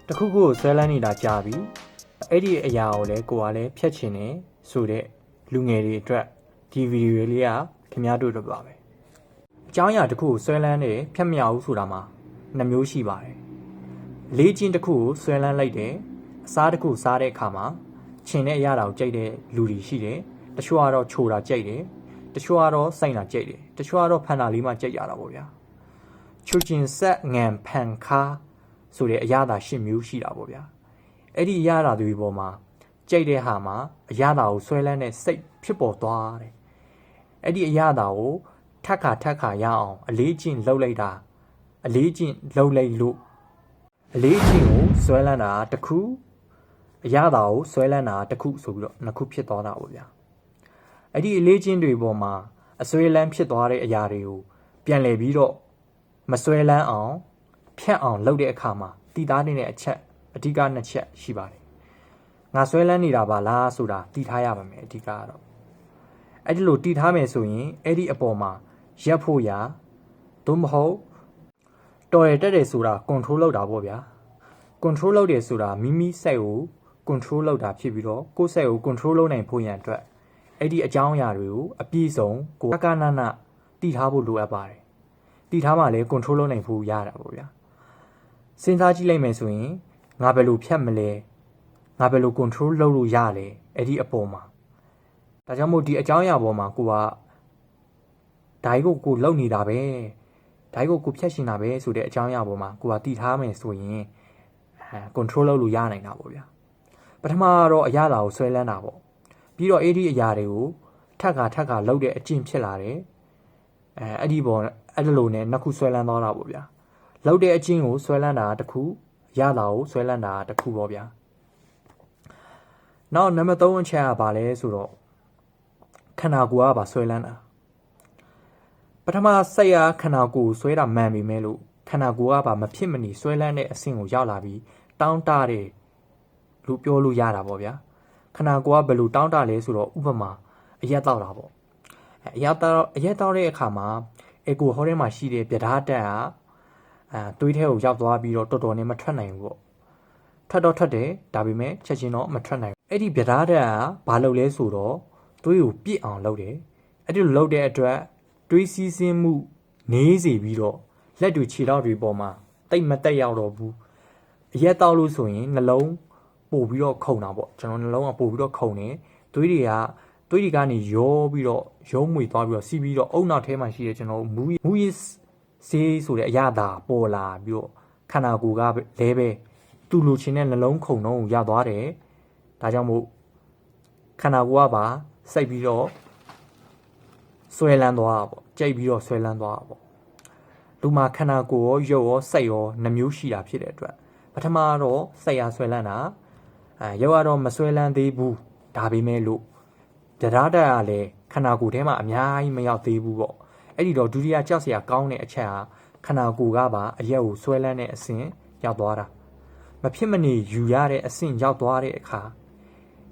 တခုခုကိုဆွဲလန်းနေတာကြာပြီအဲ့ဒီအရာကိုလည်းကိုကလည်းဖြတ်ချင်တယ်ဆိုတဲ့လူငယ်တွေအတွက်ဒီဗီဒီယိုလေးကခင်ဗျားတို့တော့ပါပဲအကြောင်းအရာတစ်ခုကိုဆွဲလန်းတယ်ဖြတ်မရဘူးဆိုတာမှာနှစ်မျိုးရှိပါတယ်လေးချင်းတစ်ခုကိုဆွဲလန်းလိုက်တယ်အစားတစ်ခုစားတဲ့အခါမှာချင်တဲ့အရာကိုကြိုက်တဲ့လူတွေရှိတယ်တချို့ကတော့ချိုတာကြိုက်တယ်တချို့ကတော့စိုက်တာကြိုက်တယ်တချို့ကတော့ဖန်တာလေးမှကြိုက်ရတာပေါ့ဗျာချူချင်ဆက်ငံဖန်ခါဆိုတဲ့အရာသာ၈မျိုးရှိတာပေါ့ဗျာအဲ့ဒီအရာသာတွေပေါ်မှာကြိုက်တဲ့ဟာမှာအရာသာကိုဆွဲလန်းတဲ့စိတ်ဖြစ်ပေါ်သွားတယ်အဲ့ဒီအရာသာကိုထက်ခါရအောင်အလေးကျင့်လှုပ်လိုက်တာအလေးကျင့်လှုပ်လိုက်လို့အလေးကျင့်ကိုဆွဲလန်းတာတစ်ခုအရာသာကိုဆွဲလန်းတာတစ်ခုဆိုပြီးတော့နှစ်ခုဖြစ်သွားတာပေါ့ဗျာအဲ့ဒီအလေးကျင့်တွေပေါ်မှာအဆွဲလန်းဖြစ်သွားတဲ့အရာတွေကိုပြန်လည်ပြီးတော့မဆွဲလန်းအောင်ဖြတ်အောင်လုပ်တဲ့အခါမှာတည်သားနေတဲ့အချက်အဓိကနှစ်ချက်ရှိပါတယ်ငါဆွဲလန်းနေတာပါလားဆိုတာတည်ထားရပါမယ်အဓိကကတော့အဲ့ဒီလိုတည်ထားမယ်ဆိုရင်အဲ့ဒီအပေါ်မှာရက်ဖို့ရာသို့မဟုတ်တော်ရတက်တယ်ဆိုတာ control လုပ်တာပေါ့ဗျာ control လုပ်တယ်ဆိုတာမိမိစိတ်ကို control လုပ်တာဖြစ်ပြီးတော့ကိုယ်စိတ်ကို control လုပ်နိုင်ဖို့ရန်အတွက်အဲ့ဒီအကြောင်းအရာတွေကိုအပြည့်စုံကိုကနနတည်ထားဖို့လိုအပ်ပါတယ်တည်ထားမှလည်း control လုပ်နိုင်ဖို့ရတာပေါ့ဗျာစဉ်းစားကြည့်လိုက်မယ်ဆိုရင်ငါဘယ်လိုဖြတ်မလဲငါဘယ်လို control လုပ်လို့ရလဲအဲ့ဒီအပေါ်မှာဒါကြောင့်မို့ဒီအကြောင်းအရာပေါ်မှာကိုကဓာတ်ကိုလုံနေတာပဲဓာတ်ကိုဖြတ်ရှင်တာပဲဆိုတဲ့အကြောင်းအရာပေါ်မှာကိုကတည်ထားမယ်ဆိုရင်control လုပ်လို့ရနိုင်တာပေါ့ဗျာပထမတော့အရာလာကိုဆွဲလန်းတာပေါ့ပြီးတော့အဲ့ဒီအရာတွေကိုထက်ခါလုပ်တဲ့အကျင့်ဖြစ်လာတယ်အဲ့ဒီပေါ်အဲ့လိုနဲ့နှစ်ခုဆွဲလန်းသွားတာပေါ့ဗျာလောက်တဲ့အချင်းကိုဆွဲလန်းတာတစ်ခုရတာကိုဆွဲလန်းတာတစ်ခုပေါ့ဗျာနောက်နံပါတ်3အချက်ကဘာလဲဆိုတော့ခန္ဓာကိုယ်ကပါဆွဲလန်းတာပထမစိတ်အားခန္ဓာကိုယ်ဆွဲတာမှန်ပြီမဲ့လို့ခန္ဓာကိုယ်ကပါမဖြစ်မနေဆွဲလန်းတဲ့အဆင့်ကိုရောက်လာပြီးတောင်းတတယ်လို့ပြောလို့ရတာပေါ့ဗျာခန္ဓာကိုယ်ကဘယ်လိုတောင်းတလဲဆိုတော့ဥပမာအရက်တောက်တာပေါ့အရက်တောက်တဲ့အခါမှာအေကိုဟောထဲမှာရှိတဲ့ပြဓာတ်တက်ကသွေးထဲကိုရောက်သွားပြီးတော့တော်တော်နဲ့မထွက်နိုင်ဘူးပေါ့ထွက်တော့ထွက်တယ်ဒါပေမဲ့ချက်ချင်းတော့မထွက်နိုင်ဘူးအဲ့ဒီပြဓာတ်တက်ကဘာလုပ်လဲဆိုတော့သွေးကိုပြစ်အောင်လုပ်တယ်အဲ့ဒီလိုလုပ်တဲ့အတွက်သွေးစီးဆင်းမှုနေစေပြီးတော့လက်တွေခြေထောက်တွေပေါ်မှာတိတ်မတက်ရောက်တော့ဘူးအရက်တောက်လို့ဆိုရင်နှလုံးပို့ပြီးတော့ခုန်တာပေါ့ကျွန်တော်နှလုံးကပို့ပြီးတော့ခုန်တယ်သွေးတွေကနေရောပြီးတော့ရုံးမွေသွားပြီးတော့စီးပြီးတော့အုံနောက်ထဲမှာရှိတဲ့ကျွန်တော်မူရစ်ဆေးဆိုတဲ့အရာသာပေါ်လာပြီးတော့ခန္ဓာကိုယ်ကလဲပဲသူ့လိုချင်တဲ့နှလုံးခုန်တော့ကိုရသွားတယ်ဒါကြောင့်မို့ခန္ဓာကိုယ်ကပါစိတ်ပြီးတော့ဆွဲလန်းသွားတာပေါ့ကြိတ်ပြီးတော့ဆွဲလန်းသွားတာပေါ့လူမှာခန္ဓာကိုယ်ရောရုပ်ရောစိတ်ရောနှမျိုးရှိတာဖြစ်တဲ့အတွက်ပထမတော့စိတ်အားဆွဲလန်းတာရုပ်ကတော့မဆွဲလန်းသေးဘူးဒါပေမဲ့လို့တရားတက်ကလည်းခန္ဓာကိုယ်ထဲမှာအများကြီးမရောက်သေးဘူးပေါ့အဲ့ဒီတော့ဒုတိယကြောက်စရာကောင်းတဲ့အချက်ဟာခန္ဓာကိုယ်ကပါအရက်ကိုဆွဲလန်းတဲ့အဆင့်ရောက်သွားတာမဖြစ်မနေယူရတဲ့အဆင့်ရောက်သွားတဲ့အခါ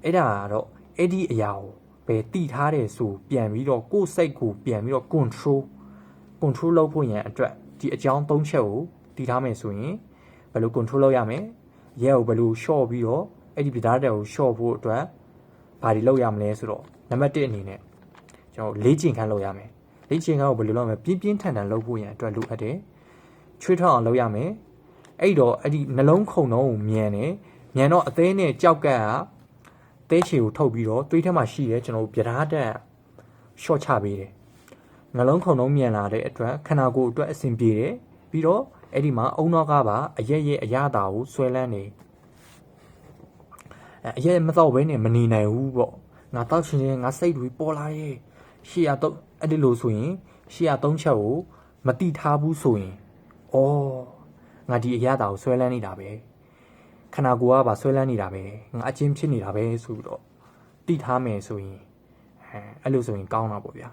အဲ့ဒါကတော့အဲ့ဒီအရာကိုပဲတည်ထားတယ်ဆိုပြန်ပြီးတော့ကိုယ်စိတ်ကိုပြန်ပြီးတော့ control လုပ်ဖို့ရန်အတွက်ဒီအကြောင်း၃ချက်ကိုတည်ထားမယ်ဆိုရင်ဘယ်လို control လုပ်ရမလဲရက်ကိုဘယ်လို short ပြီးတော့အဲ့ဒီပြဓာတ်တွေကို short ဖို့အတွက်ဘာတွေလုပ်ရမလဲဆိုတော့နံပါတ်1အနေနဲ့ကျွန်တော်လေ့ကျင့်ခန်းလုပ်ရမယ်လေ့ကျင့်ခန်းကိုဘယ်လိုလုပ်မလဲပြင်းထန်လုပ်ဖို့ရန်အတွက်လိုအပ်တယ်ချွေးထောက်အောင်လုပ်ရမယ်အဲ့တော့အဲ့ဒီနှလုံးခုန်တော့ကိုမြန်တော့အသေးနဲ့ကြောက်ကတ်သဲချေကိုထုတ်ပြီးတော့သွေးထဲမှာရှိတဲ့ကျွန်တော်ပြဓာတ်တက် short ချပေးတယ်နှလုံးခုန်တော့မြန်လာတဲ့အတွက်ခန္ဓာကိုယ်အတွက်အဆင်ပြေတယ်ပြီးတော့အဲ့ဒီမှာအုံနောက်ကပါအရက်ရဲ့အရသာကိုဆွဲလန်းနေအရက်မတော့ဘဲနဲ့မနေနိုင်ဘူးပေါ့ငါတောက်ချင်ရင်ငါစိတ်တွေပေါ်လာရဲ့ရှေ့ရတော့အဲ့ဒီလိုဆိုရင်ရှေ့ရ3ချက်ကိုမတိထားဘူးဆိုရင်ငါဒီအရသာကိုဆွဲလန်းနေတာပဲခန္ဓာကိုယ်ကပါဆွဲလန်းနေတာပဲငါအချင်းဖြစ်နေတာပဲဆိုပြီးတော့တိထားမယ်ဆိုရင်အဲ့လိုဆိုရင်ကောင်းတာပေါ့ဗျာ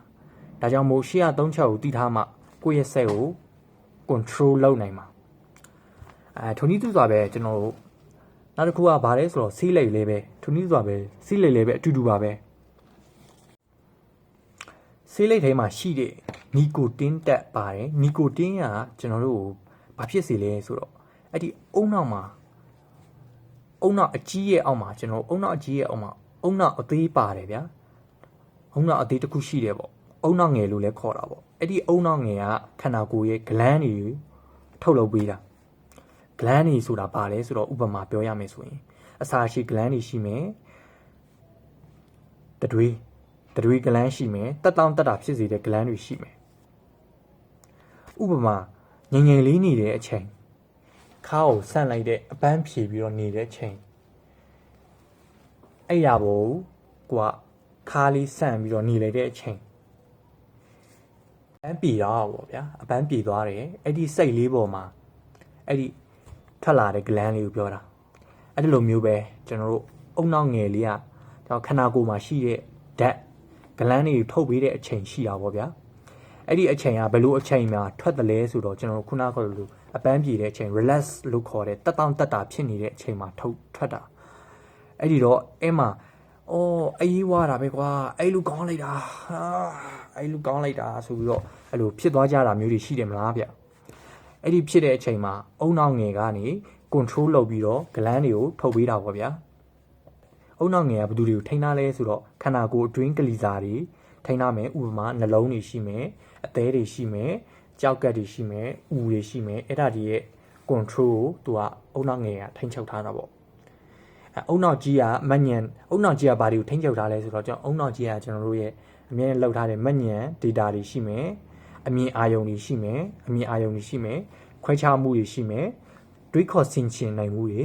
ဒါကြောင့်မို့ရှေ့ရ3ချက်ကိုတိထားမှကိုယ့်ရဲ့စိတ်ကို control လုပ်နိုင်မှာထုံနည်းသူစွာပဲကျွန်တော်တို့နောက်တစ်ခုကဘာလဲဆိုတော့စီးလိတ်လေးပဲထုံနည်းစွာပဲစီးလိတ်လေးပဲအတူတူပါပဲဆေးလိပ်ထဲမှာရှိတဲ့နီကိုတင်းတက်ပါတယ်နီကိုတင်းကကျွန်တော်တို့ဘာဖြစ်စေလဲဆိုတော့အဲ့ဒီအုံနောက်မှာ အုံနောက်အကြီးရဲ့အောက်မှာကျွန်တော်အုံနောက်အကြီးရဲ့အောက်မှာအုံနောက်အသေးပါတယ်ဗျာအုံနောက်အသေးတစ်ခုရှိတယ်ပေါ့အုံနောက်ငယ်လို့လည်းခေါ်တာပေါ့အဲ့ဒီအုံနောက်ငယ်ကခန္ဓာကိုယ်ရဲ့ဂလန်းတွေထုတ်လုပ်ပေးတာဂလန်းတွေဆိုတာဘာလဲဆိုတော့ဥပမာပြောရမယ်ဆိုရင်အစာရှိဂလန်းတွေရှိမယ်တတွေးဂလန်းရှိမယ်တက်တောင့်တက်တာဖြစ်စေတဲ့ဂလန်းတွေရှိမယ်ဥပမာငယ်ငယ်လေးနေတဲ့အချိန်ခါကိုဆန့်လိုက်တဲ့အပန်းဖြေပြီးတော့နေတဲ့အချိန်အဲ့ရဖို့ကိုကခါလေးဆန့်ပြီးတော့နေလိုက်တဲ့အချိန်အပန်းပြေတော့ဗောဗျာအပန်းပြေသွားတယ်အဲ့ဒီစိတ်လေးပေါ်မှာအဲ့ဒီထွက်လာတဲ့ဂလန်းလေးကိုပြောတာအဲ့ဒီလိုမျိုးပဲကျွန်တော်တို့အုံနောက်ငယ်လေးကကျွန်တော်ခန္ဓာကိုယ်မှာရှိတဲ့ဓာတ်ဂလန်းတွေထုတ်ပေးတဲ့အချိန်ရှိတာဗောဗျာအဲ့ဒီအချိန်ကဘယ်လိုအချိန်မှာထွက်တယ်လဲဆိုတော့ကျွန်တော်ခုနကလိုအပန်းပြေတဲ့အချိန် relax လို့ခေါ်တဲ့တက်တောင့်တက်တာဖြစ်နေတဲ့အချိန်မှာထွက်တာအဲ့ဒီတော့အဲ့မှာအော်အေးဝါတာပဲကွာအဲ့လိုကောင်းလိုက်တာအဲ့လိုကောင်းလိုက်တာဆိုပြီးတော့အဲ့လိုဖြစ်သွားကြတာမျိုးတွေရှိတယ်မလားဗျအဲ့ဒီဖြစ်တဲ့အချိန်မှာအုံနောက်ငယ်ကနေ control လုပ်ပြီးတော့ဂလန်းတွေကိုထုတ်ပေးတာပေါ့ဗျာအုံနောက်ငယ်ကဘယ်သူတွေကိုထိန်းထားလဲဆိုတော့ခန္ဓာကိုယ်အတွင်းကလီစာတွေထိန်းထားမယ်ဥပမာနှလုံးတွေရှိမယ်အသည်းတွေရှိမယ်ကြောက်ကတ်တွေရှိမယ်ဥတွေရှိမယ်အဲ့ဒါတွေရဲ့ control ကိုသူကအုံနောက်ငယ်ကထိန်းချုပ်ထားတာပေါ့အုံနောက်ကြီးကမညံအုံနောက်ကြီးကဘာတွေကိုထိန်းချုပ်ထားလဲဆိုတော့ကျွန်တော်အုံနောက်ကြီးကကျွန်တော်တို့ရဲ့အမြဲလောက်ထားတဲ့မညံ data တွေရှိမယ်အမြင်အာရုံတွေရှိမယ်ခွဲခြားမှုတွေရှိမယ်တွေးခေါ်ဆင်ခြင်နိုင်မှုတွေ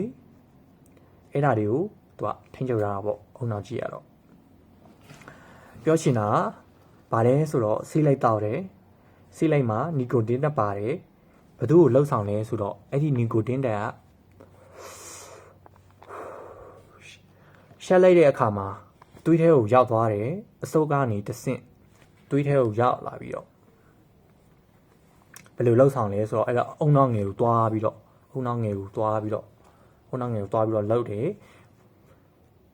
အဲ့ဒါတွေကိုသူကထိန်းချုပ်ထားတာပေါ့အုံနောက်ကြီးကတော့ပြောချင်တာဗာလဲဆိုတော့ဆေးလိုက်တောက်တယ်ဆေးလိုက်မှာနီကိုတင်းတက်ပါတယ်ဘယ်သူ့ကိုလှုပ်ဆောင်လဲဆိုတော့အဲ့ဒီနီကိုတင်းတက်ကရှက်လိုက်တဲ့အခါမှာသွေးထဲကိုရောက်သွားတယ်အစုပ်ကနေတဆင့်သွေးထဲကိုရောက်လာပြီးတော့ဘယ်လိုလှုပ်ဆောင်လဲဆိုတော့အဲ့ဒါအုံနောက်ငယ်ကိုတွားပြီးတော့လှုပ်တယ်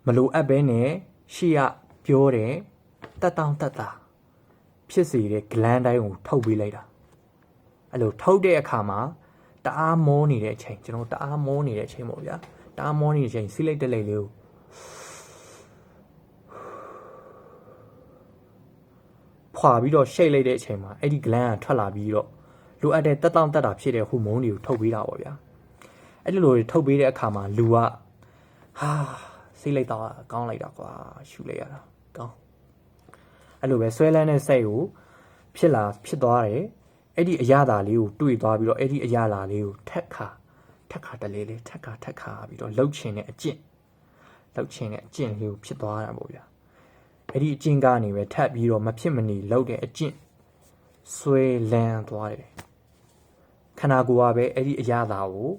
မလိုအပ်ဘဲနဲ့ရှေ့ကပြောတယ်တက်တောင့်တက်တာဖြစ်စေတဲ့ဂလန်းတိုင်းကိုထုတ်ပေးလိုက်တာအဲ့လိုထုတ်တဲ့အခါမှာတအားမောနေတဲ့အချိန်ကျွန်တော်တအားမောနေတဲ့အချိန်ပေါ့ဗျာတအားမောနေတဲ့အချိန်စီးလိုက်တက်လိုက်လေးကိုဖွာပြီးတော့ရှိတ်လိုက်တဲ့အချိန်မှာအဲ့ဒီဂလန်းကထွက်လာပြီးတော့လိုအပ်တဲ့တက်တောင့်တက်တာဖြစ်တဲ့ဟိုမုန်းတွေကိုထုတ်ပေးတာပေါ့ဗျာအဲ့ဒီလိုထုတ်ပေးတဲ့အခါမှာလူကဟာစိတ်လိုက်တော့ကောင်းလိုက်တာကွာရှူလိုက်ရတာကောင်းအဲ့လိုပဲဆွဲလန်းတဲ့စိတ်ကိုဖြစ်သွားတယ်အဲ့ဒီအရာသာလေးကိုတွေ့သွားပြီးတော့အဲ့ဒီအရာလာလေးကိုထက်ခါတလေးလေးထက်ခါပြီးတော့လှုပ်ချင်တဲ့အကျင့်လေးကိုဖြစ်သွားတာပေါ့ဗျာအဲ့ဒီအကျင့်ကနေပဲထပ်ပြီးတော့မဖြစ်မနေလှုပ်တဲ့အကျင့်ဆွဲလန်းသွားတယ်ခန္ဓာကိုယ်ကပဲအဲ့ဒီအရာသာကို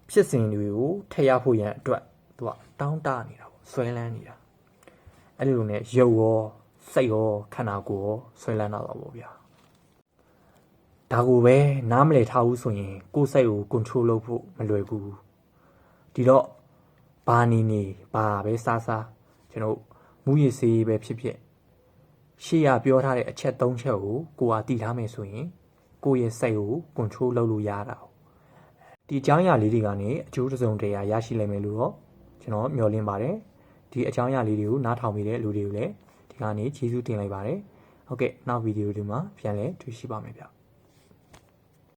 ဖြစ်စဉ်တွေကိုထည့်ရဖို့ရန်အတွက်သူကတောင်းတနေတာပေါ့ဆွဲလန်းနေတာအဲ့လိုနဲ့ရုပ်ရောစိတ်ရောခန္ဓာကိုယ်ရောဆွဲလန်းတော့ပါဗျာဒါကိုပဲနားမလည်ထားဘူးဆိုရင်ကိုယ်စိတ်ကို control လုပ်ဖို့မလွယ်ဘူးဒီတော့ဘာနေဘာပဲစားကျွန်တော်မူရည်စေးပဲဖြစ်ရှေ့ရပြောထားတဲ့အချက်၃ချက်ကိုကိုယ်ကတည်ထားမယ်ဆိုရင်ကိုယ့်ရဲ့စိတ်ကို control လုပ်လို့ရတာဒီအကြောင်းအရာလေးတွေကနေအကျိုးတစုံတရာရရှိနိုင်မယ်လို့တော့ကျွန်တော်မျှော်လင့်ပါတယ်ဒီအကြောင်းအရာလေးတွေကိုနားထောင်မိတဲ့လူတွေကိုလည်းဒီကနေကျေးဇူးတင်လိုက်ပါတယ်ဟုတ်ကဲ့နောက်ဗီဒီယိုဒီမှာပြန်လည်တွေ့ရှိပါမယ်ဗျ